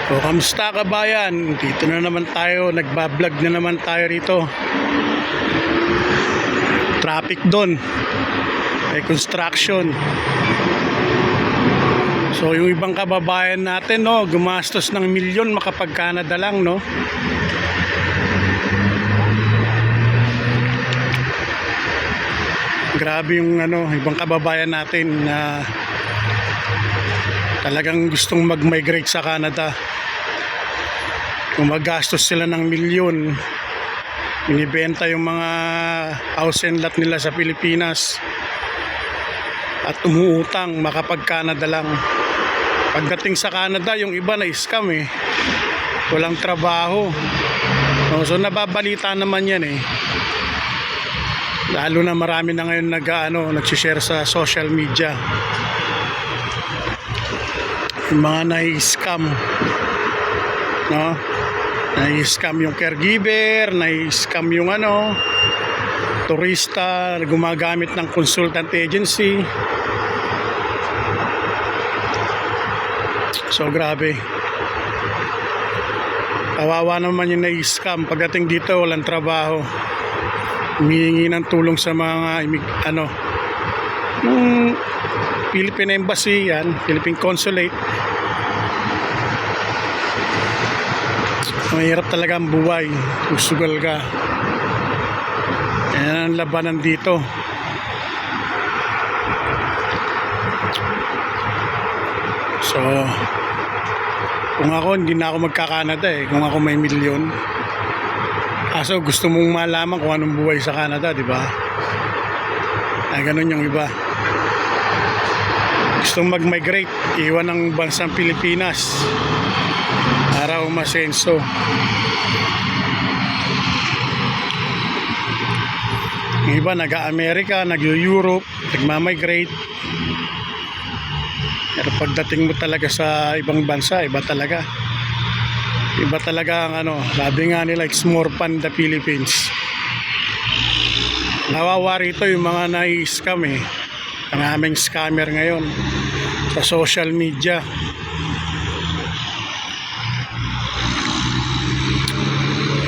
O kamusta kabayan? Dito na naman tayo, nagbablog na naman tayo rito. Traffic doon. May construction. So yung ibang kababayan natin, no, gumastos ng milyon makapag-Canada lang, no. Grabe yung ibang kababayan natin na talagang gustong mag-migrate sa Canada. Kung magastos sila ng milyon, inibenta yung mga house and lot nila sa Pilipinas at umuutang makapag-Canada lang. Pagdating sa Canada, yung iba na scam walang trabaho. So nababalita naman yan lalo na marami na ngayon nag-share sa social media yung mga nai-scam, no? Nai-scam yung caregiver, nai-scam yung turista, gumagamit ng consultant agency. So grabe, kawawa naman yung nai-scam. Pagdating dito walang trabaho, humihingi ng tulong sa mga Philippine Embassy, Philippine Consulate. Mahirap talaga ang buhay, usugal ka. Yan ang labanan dito. So kung ako, hindi na ako magka-Canada kung ako may milyon. Kaso gusto mong malaman kung anong buhay sa Canada, di ba? Ganun yung iba. Gustong mag-migrate, iwan ng bansang Pilipinas para umasenso. Yung iba nag-Amerika, nag-Europe, nagmamigrate. Pero pagdating mo talaga sa ibang bansa, iba talaga. Iba talaga ang sabi nga nila, it's more fun the Philippines. Nawawa rito yung mga nai-scam ang aming scammer ngayon sa social media.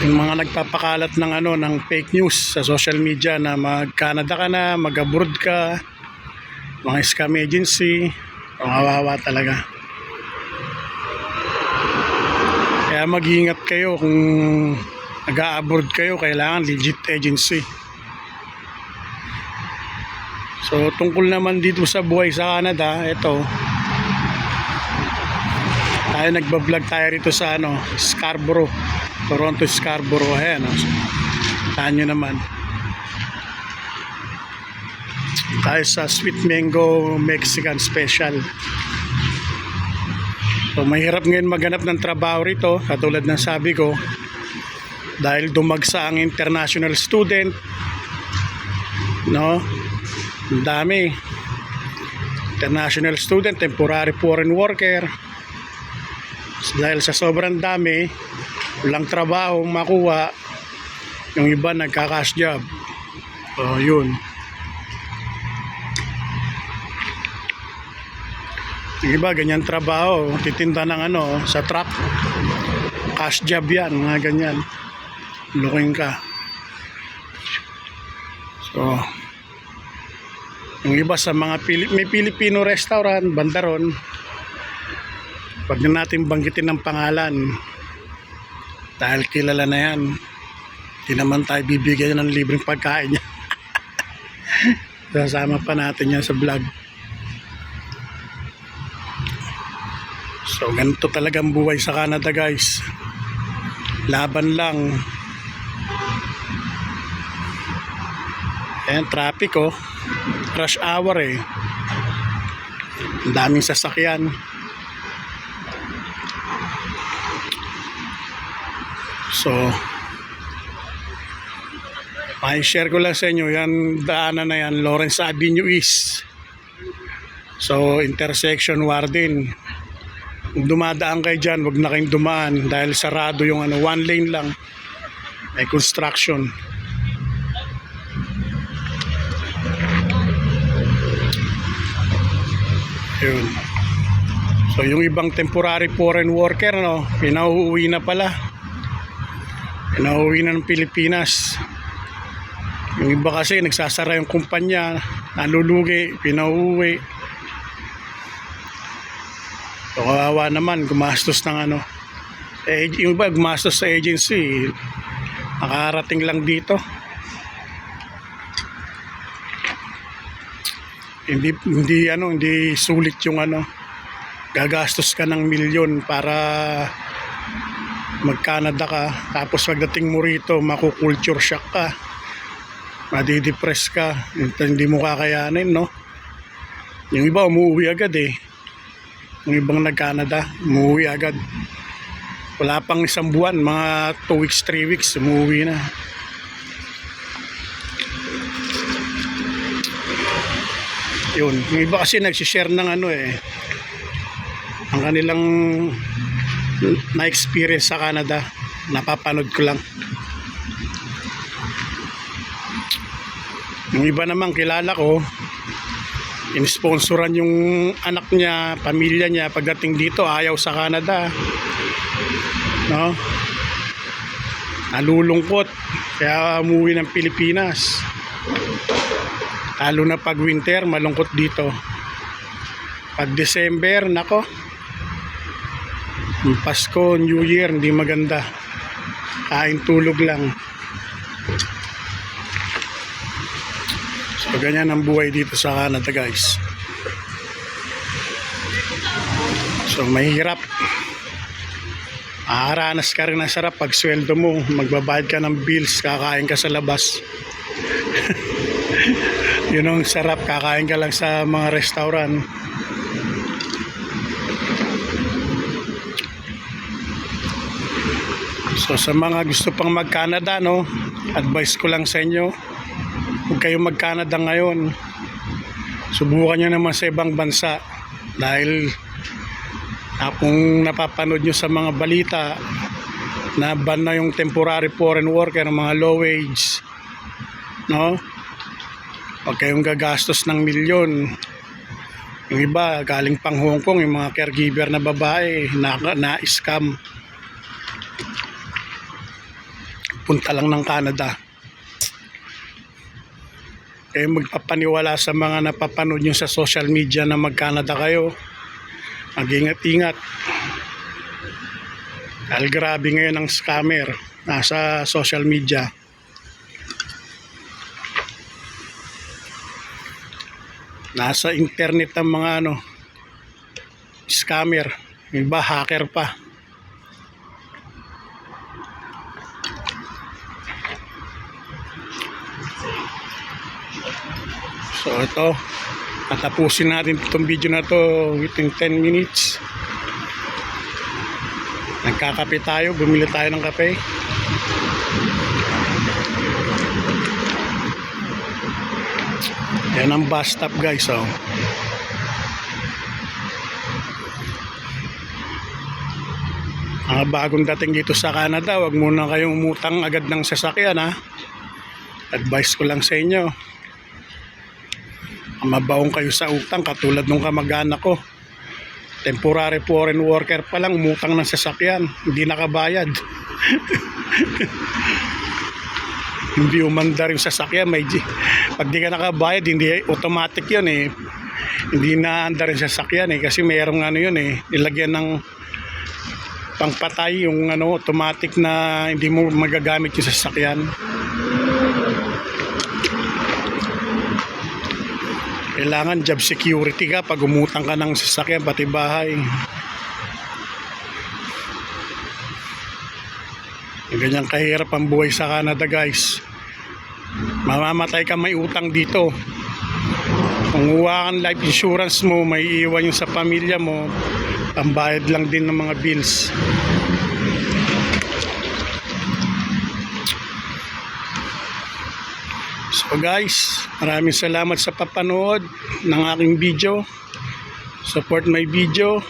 Yung mga nagpapakalat ng fake news sa social media na mag-Canada ka na, mag-abroad ka, mga scam agency, kawawa talaga. Kaya mag-iingat kayo kung nag-a-abroad kayo, kailangan legit agency. So tungkol naman dito sa buhay sa Canada, ito tayo nagbablog tayo rito sa Scarborough, Toronto Scarborough. Ayan, saan nyo naman tayo sa Sweet Mango Mexican Special. So mahirap ngayon maghanap ng trabaho rito, katulad ng sabi ko, dahil dumagsa ang international student, no? Ang dami international student, temporary foreign worker. Dahil sa sobrang dami, walang trabaho makuha, yung iba nagka-cash job. So yun, yung iba ganyan trabaho, titinda ng sa truck, cash job yan, mga ganyan, looking ka. So yung iba sa mga may Filipino restaurant, bandaron, wag na natin banggitin ng pangalan dahil kilala na yan. Hindi naman tayo bibigyan ng libreng pagkain niya. Sasama pa natin yan sa vlog. So ganito talagang buhay sa Canada, guys. Laban lang. Ayan, traffic rush hour ang daming sasakyan. So may share ko lang sa inyo yan, daanan na yan, Lawrence Avenue East. So intersection Warden, kung dumadaan kayo dyan, wag na kayong dumaan dahil sarado yung one lane lang, may construction. Yun. So So yung ibang temporary foreign worker, no, pinauuwi na pala. Pinauuwi na ng Pilipinas. Yung iba kasi nagsasara yung kumpanya, nalulugi, pinauuwi. So kawawa naman, gumastos ng ano. Yung iba gumastos sa agency, nakarating lang dito. Hindi sulit yung ano, gagastos ka ng milyon para mag-Canada ka, tapos pagdating mo rito maku-culture shock ka, madidepress ka, hindi mo kakayanin, no? Yung iba umuwi agad yung ibang nag-Canada umuwi agad, wala pang isang buwan, mga 2 weeks 3 weeks umuwi na. Yun, yung iba kasi nagsishare ng ano ang kanilang na-experience sa Canada, napapanood ko lang. Yung iba naman kilala ko, in-sponsoran yung anak niya, pamilya niya, pagdating dito ayaw sa Canada, no? Nalulungkot kaya umuwi ng Pilipinas. Lalo na pag winter, malungkot dito. Pag December, nako, Pasko, New Year, hindi maganda. Kain tulog lang. So ganyan ang buhay dito sa Canada, guys. So mahirap. Makakaranas ka rin ng sarap pag sweldo mo, magbabayad ka ng bills, kakain ka sa labas. Yun ang sarap, kakain ka lang sa mga restaurant. So sa mga gusto pang mag-Canada, no, advice ko lang sa inyo, huwag kayong mag-Canada ngayon. Subukan nyo naman sa ibang bansa. Dahil kung napapanood nyo sa mga balita na ban na yung temporary foreign worker, mga low wage, no? Huwag kayong gagastos ng milyon. Yung iba galing pang Hong Kong, yung mga caregiver na babae na-scam, punta lang ng Canada. Kayo magpapaniwala sa mga napapanood nyo sa social media na mag-Canada kayo. Mag-ingat-ingat. Dahil grabe ngayon ang scammer nasa social media. Nasa internet ang mga scammer, iba hacker pa. So ito, tatapusin natin itong video na to within 10 minutes. Nagkakape tayo, bumili tayo ng kape. Yan ang bus stop, guys. Mga bagong dating dito sa Canada, wag muna kayong umutang agad ng sasakyan, ha. Advice ko lang sa inyo, mabaong kayo sa utang, katulad nung kamag-anak ko. Temporary foreign worker pa lang, umutang ng sasakyan, hindi nakabayad. Hindi umandar yung sasakyan, pag di ka nakabayad, hindi automatic yun hindi naandar yung sasakyan kasi mayroong yun nilagyan ng pangpatay, yung automatic na hindi mo magagamit yung sasakyan. Kailangan job security ka pag umutang ka ng sasakyan, pati bahay. Ganyan kahirap ang buhay sa Canada, guys. Mamamatay ka may utang dito. Kung uwa kang life insurance mo, may iwan yung sa pamilya mo, pambayad lang din ng mga bills. So guys, maraming salamat sa papanood ng aking video. Support my video,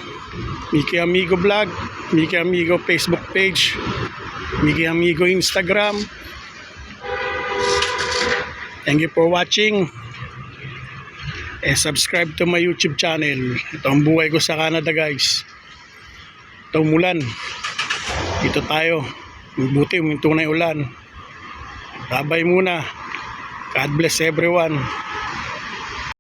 Mickey Amigo Vlog, Mickey Amigo Facebook page, Mickey Amigo Instagram. Thank you for watching. subscribe to my YouTube channel. Ito ang buhay ko sa Canada, guys. Ito umulan. Dito tayo. Buti huminto na yung ulan. Babay muna. God bless everyone.